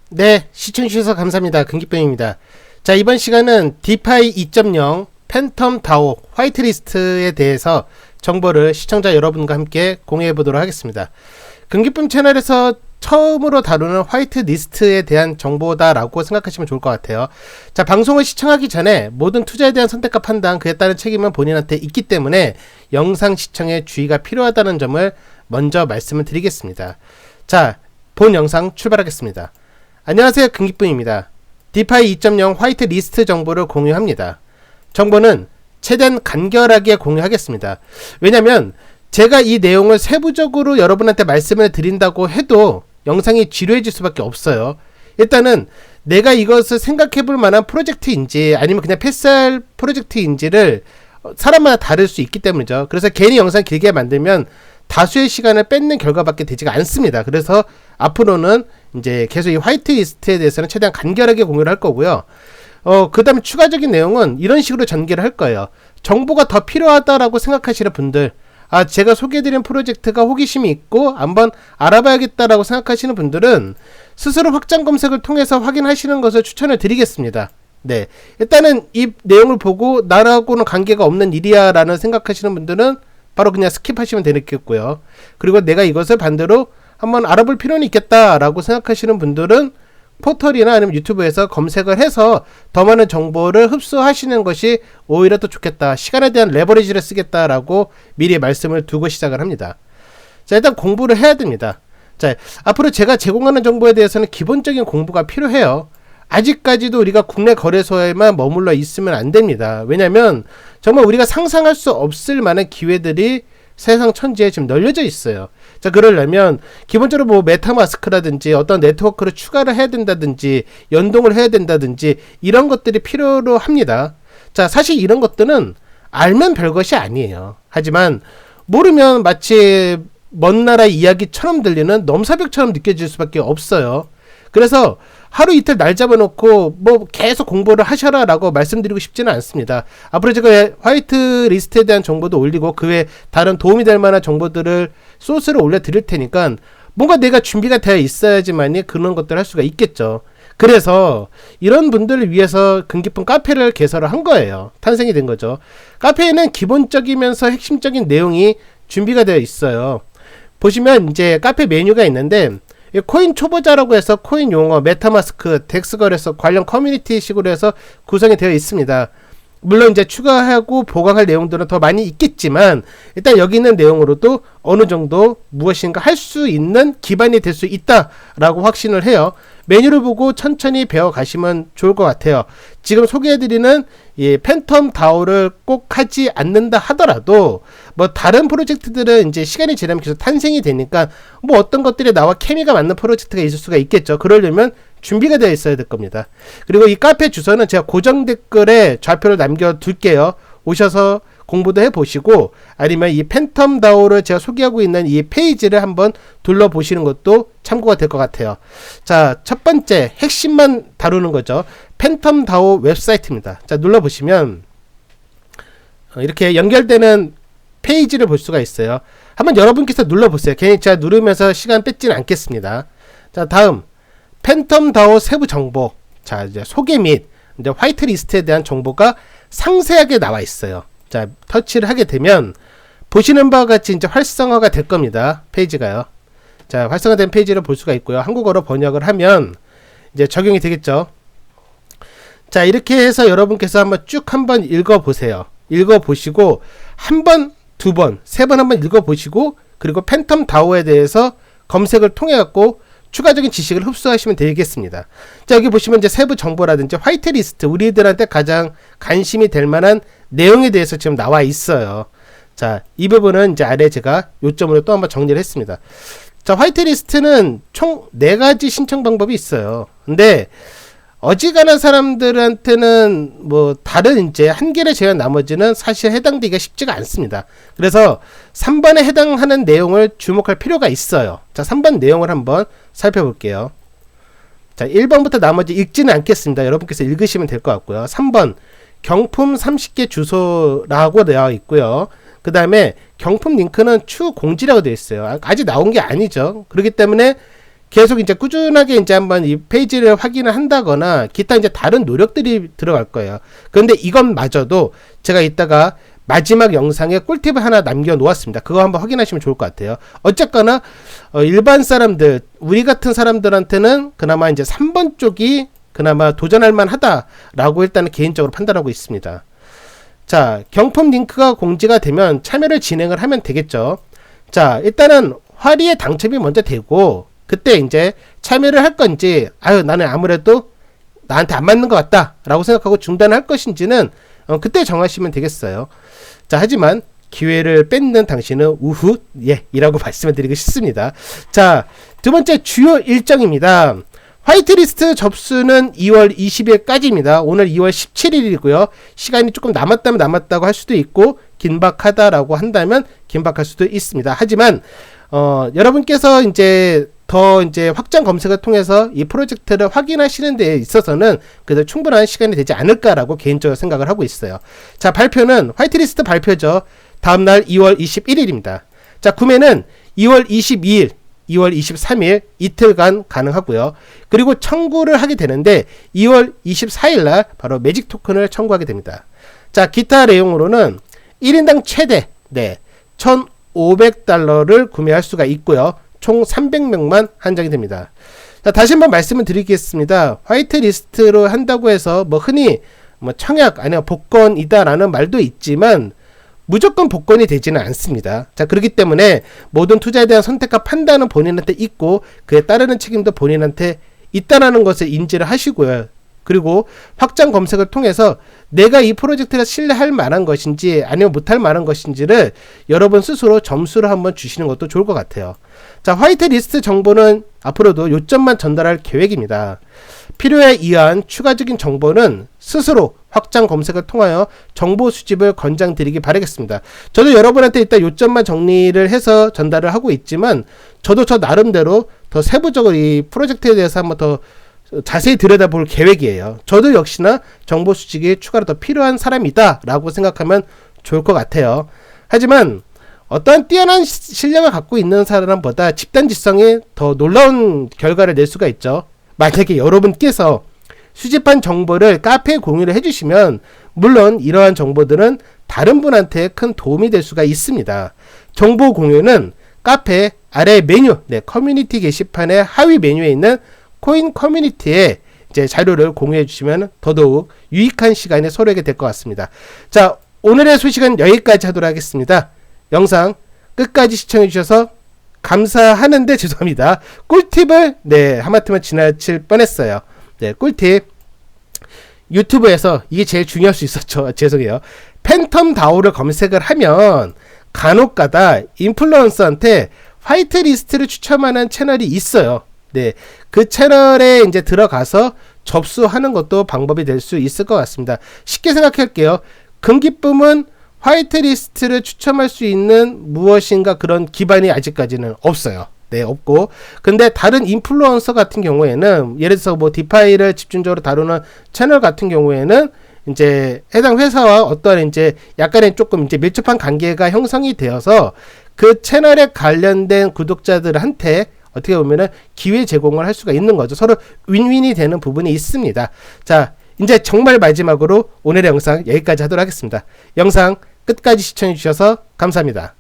네, 시청해주셔서 감사합니다. 금기병입니다. 자, 이번 시간은 디파이 2.0 팬텀 다오 화이트리스트에 대해서 정보를 시청자 여러분과 함께 공유해 보도록 하겠습니다. 금기쁨 채널에서 처음으로 다루는 화이트리스트에 대한 정보다라고 생각하시면 좋을 것 같아요. 자, 방송을 시청하기 전에 모든 투자에 대한 선택과 판단, 그에 따른 책임은 본인한테 있기 때문에 영상 시청에 주의가 필요하다는 점을 먼저 말씀을 드리겠습니다. 자, 본 영상 출발하겠습니다. 안녕하세요, 금기쁨입니다. 디파이 2.0 화이트리스트 정보를 공유합니다. 정보는 최대한 간결하게 공유하겠습니다. 왜냐면 제가 이 내용을 세부적으로 여러분한테 말씀을 드린다고 해도 영상이 지루해질 수밖에 없어요. 일단은 내가 이것을 생각해 볼 만한 프로젝트인지 아니면 그냥 패스할 프로젝트인지를 사람마다 다를 수 있기 때문이죠. 그래서 괜히 영상 길게 만들면 다수의 시간을 뺏는 결과밖에 되지가 않습니다. 그래서 앞으로는 이제 계속 이 화이트리스트에 대해서는 최대한 간결하게 공유를 할 거고요. 그 다음에 추가적인 내용은 이런 식으로 전개를 할 거예요. 정보가 더 필요하다라고 생각하시는 분들, 제가 소개해드린 프로젝트가 호기심이 있고 한번 알아봐야겠다라고 생각하시는 분들은 스스로 확장 검색을 통해서 확인하시는 것을 추천을 드리겠습니다. 네, 일단은 이 내용을 보고 나라고는 관계가 없는 일이야 라는 생각하시는 분들은 바로 그냥 스킵하시면 되겠고요. 그리고 내가 이것을 반대로 한번 알아볼 필요는 있겠다라고 생각하시는 분들은 포털이나 아니면 유튜브에서 검색을 해서 더 많은 정보를 흡수하시는 것이 오히려 더 좋겠다. 시간에 대한 레버리지를 쓰겠다라고 미리 말씀을 두고 시작을 합니다. 자, 일단 공부를 해야 됩니다. 자, 앞으로 제가 제공하는 정보에 대해서는 기본적인 공부가 필요해요. 아직까지도 우리가 국내 거래소에만 머물러 있으면 안 됩니다. 왜냐면 정말 우리가 상상할 수 없을 만한 기회들이 세상 천지에 지금 널려져 있어요. 자, 그러려면 기본적으로 뭐 메타마스크라든지 어떤 네트워크를 추가를 해야 된다든지 연동을 해야 된다든지 이런 것들이 필요로 합니다. 자, 사실 이런 것들은 알면 별것이 아니에요. 하지만 모르면 마치 먼 나라 이야기처럼 들리는 넘사벽처럼 느껴질 수밖에 없어요. 그래서 하루 이틀 날 잡아놓고 뭐 계속 공부를 하셔라 라고 말씀드리고 싶지는 않습니다. 앞으로 제가 화이트 리스트에 대한 정보도 올리고 그 외에 다른 도움이 될 만한 정보들을 소스를 올려드릴 테니까 뭔가 내가 준비가 되어 있어야지만이 그런 것들을 할 수가 있겠죠. 그래서 이런 분들을 위해서 금기쁨 카페를 개설을 한 거예요. 탄생이 된 거죠. 카페에는 기본적이면서 핵심적인 내용이 준비가 되어 있어요. 보시면 이제 카페 메뉴가 있는데 코인 초보자라고 해서 코인 용어, 메타마스크, 덱스 거래소 관련 커뮤니티 식으로 해서 구성이 되어 있습니다. 물론 이제 추가하고 보강할 내용들은 더 많이 있겠지만 일단 여기 있는 내용으로도 어느 정도 무엇인가 할 수 있는 기반이 될 수 있다라고 확신을 해요. 메뉴를 보고 천천히 배워가시면 좋을 것 같아요. 지금 소개해드리는 이 팬텀 다오를 꼭 하지 않는다 하더라도 뭐 다른 프로젝트들은 이제 시간이 지나면 계속 탄생이 되니까 뭐 어떤 것들이 나와 케미가 맞는 프로젝트가 있을 수가 있겠죠. 그러려면 준비가 되어 있어야 될 겁니다. 그리고 이 카페 주소는 제가 고정 댓글에 좌표를 남겨둘게요. 오셔서 공부도 해보시고 아니면 이 팬텀 다오를 제가 소개하고 있는 이 페이지를 한번 둘러보시는 것도 참고가 될 것 같아요. 자, 첫 번째 핵심만 다루는 거죠. 팬텀 다오 웹사이트입니다. 자, 눌러보시면 이렇게 연결되는 페이지를 볼 수가 있어요. 한번 여러분께서 눌러보세요. 괜히 제가 누르면서 시간 뺏지는 않겠습니다. 자, 다음 팬텀 다오 세부 정보. 자, 이제 소개 및 이제 화이트리스트에 대한 정보가 상세하게 나와 있어요. 자, 터치를 하게 되면 보시는 바와 같이 이제 활성화가 될 겁니다. 페이지가요. 자, 활성화된 페이지를 볼 수가 있고요. 한국어로 번역을 하면 이제 적용이 되겠죠. 자, 이렇게 해서 여러분께서 한번 읽어보세요. 읽어보시고 한 번, 두 번, 세 번 한번 읽어보시고 그리고 팬텀 다오에 대해서 검색을 통해 갖고 추가적인 지식을 흡수하시면 되겠습니다. 자, 여기 보시면 이제 세부 정보라든지 화이트리스트, 우리들한테 가장 관심이 될 만한 내용에 대해서 지금 나와 있어요. 자, 이 부분은 이제 아래 제가 요점으로 또 한번 정리를 했습니다. 자, 화이트리스트는 총 4가지 신청 방법이 있어요. 근데 어지간한 사람들한테는 뭐 다른 이제 한계를 제외한 나머지는 사실 해당되기가 쉽지가 않습니다. 그래서 3번에 해당하는 내용을 주목할 필요가 있어요. 자, 3번 내용을 한번 살펴볼게요. 자, 1번부터 나머지 읽지는 않겠습니다. 여러분께서 읽으시면 될 것 같고요. 3번 경품 30개 주소라고 되어 있고요. 그 다음에 경품 링크는 추후 공지라고 되어 있어요. 아직 나온 게 아니죠. 그렇기 때문에 계속 이제 꾸준하게 이제 한번 이 페이지를 확인을 한다거나 기타 이제 다른 노력들이 들어갈 거예요. 그런데 이것마저도 제가 이따가 마지막 영상에 꿀팁을 하나 남겨 놓았습니다. 그거 한번 확인하시면 좋을 것 같아요. 어쨌거나 일반 사람들, 우리 같은 사람들한테는 그나마 이제 3번 쪽이 그나마 도전할 만하다라고 일단은 개인적으로 판단하고 있습니다. 자, 경품 링크가 공지가 되면 참여를 진행을 하면 되겠죠. 자, 일단은 화리에 당첨이 먼저 되고 그때 이제 참여를 할 건지 나는 아무래도 나한테 안 맞는 것 같다 라고 생각하고 중단할 것인지는 그때 정하시면 되겠어요. 자, 하지만 기회를 뺏는 당신은 우후 이라고 말씀을 드리고 싶습니다. 자, 두 번째 주요 일정입니다. 화이트리스트 접수는 2월 20일까지입니다. 오늘 2월 17일이고요. 시간이 조금 남았다면 남았다고 할 수도 있고 긴박하다라고 한다면 긴박할 수도 있습니다. 하지만 여러분께서 이제 더 이제 확장 검색을 통해서 이 프로젝트를 확인하시는 데 있어서는 그래도 충분한 시간이 되지 않을까라고 개인적으로 생각을 하고 있어요. 자, 발표는 화이트리스트 발표죠. 다음날 2월 21일입니다. 자, 구매는 2월 22일, 2월 23일 이틀간 가능하고요. 그리고 청구를 하게 되는데 2월 24일날 바로 매직 토큰을 청구하게 됩니다. 자, 기타 내용으로는 1인당 최대 1,500달러를 구매할 수가 있고요. 총 300명만 한정이 됩니다. 자, 다시 한번 말씀을 드리겠습니다. 화이트리스트로 한다고 해서 흔히 청약 아니면 복권이다라는 말도 있지만 무조건 복권이 되지는 않습니다. 자, 그렇기 때문에 모든 투자에 대한 선택과 판단은 본인한테 있고 그에 따르는 책임도 본인한테 있다라는 것을 인지를 하시고요. 그리고 확장 검색을 통해서 내가 이 프로젝트를 신뢰할 만한 것인지 아니면 못할 만한 것인지를 여러분 스스로 점수를 한번 주시는 것도 좋을 것 같아요. 자, 화이트리스트 정보는 앞으로도 요점만 전달할 계획입니다. 필요에 의한 추가적인 정보는 스스로 확장 검색을 통하여 정보 수집을 권장드리기 바라겠습니다. 저도 여러분한테 일단 요점만 정리를 해서 전달을 하고 있지만 저도 저 나름대로 더 세부적으로 이 프로젝트에 대해서 한번 더 자세히 들여다볼 계획이에요. 저도 역시나 정보 수집이 추가로 더 필요한 사람이다 라고 생각하면 좋을 것 같아요. 하지만 어떠한 뛰어난 실력을 갖고 있는 사람보다 집단지성이 더 놀라운 결과를 낼 수가 있죠. 만약에 여러분께서 수집한 정보를 카페에 공유를 해주시면 물론 이러한 정보들은 다른 분한테 큰 도움이 될 수가 있습니다. 정보 공유는 카페 아래 메뉴, 커뮤니티 게시판의 하위 메뉴에 있는 코인 커뮤니티에 이제 자료를 공유해 주시면 더더욱 유익한 시간이 서로에게 될 것 같습니다. 자, 오늘의 소식은 여기까지 하도록 하겠습니다. 영상 끝까지 시청해 주셔서 감사하는데 죄송합니다. 꿀팁을 하마터면 지나칠 뻔했어요. 꿀팁 유튜브에서 이게 제일 중요할 수 있었죠. 죄송해요. 팬텀 다오를 검색을 하면 간혹가다 인플루언서한테 화이트리스트를 추첨하는 채널이 있어요. 그 채널에 이제 들어가서 접수하는 것도 방법이 될 수 있을 것 같습니다. 쉽게 생각할게요. 금기쁨은 화이트리스트를 추첨할 수 있는 무엇인가 그런 기반이 아직까지는 없어요. 없고. 근데 다른 인플루언서 같은 경우에는 예를 들어서 디파이를 집중적으로 다루는 채널 같은 경우에는 이제 해당 회사와 어떠한 이제 약간의 조금 이제 밀접한 관계가 형성이 되어서 그 채널에 관련된 구독자들한테 어떻게 보면은 기회 제공을 할 수가 있는 거죠. 서로 윈윈이 되는 부분이 있습니다. 자, 이제 정말 마지막으로 오늘의 영상 여기까지 하도록 하겠습니다. 영상 끝까지 시청해 주셔서 감사합니다.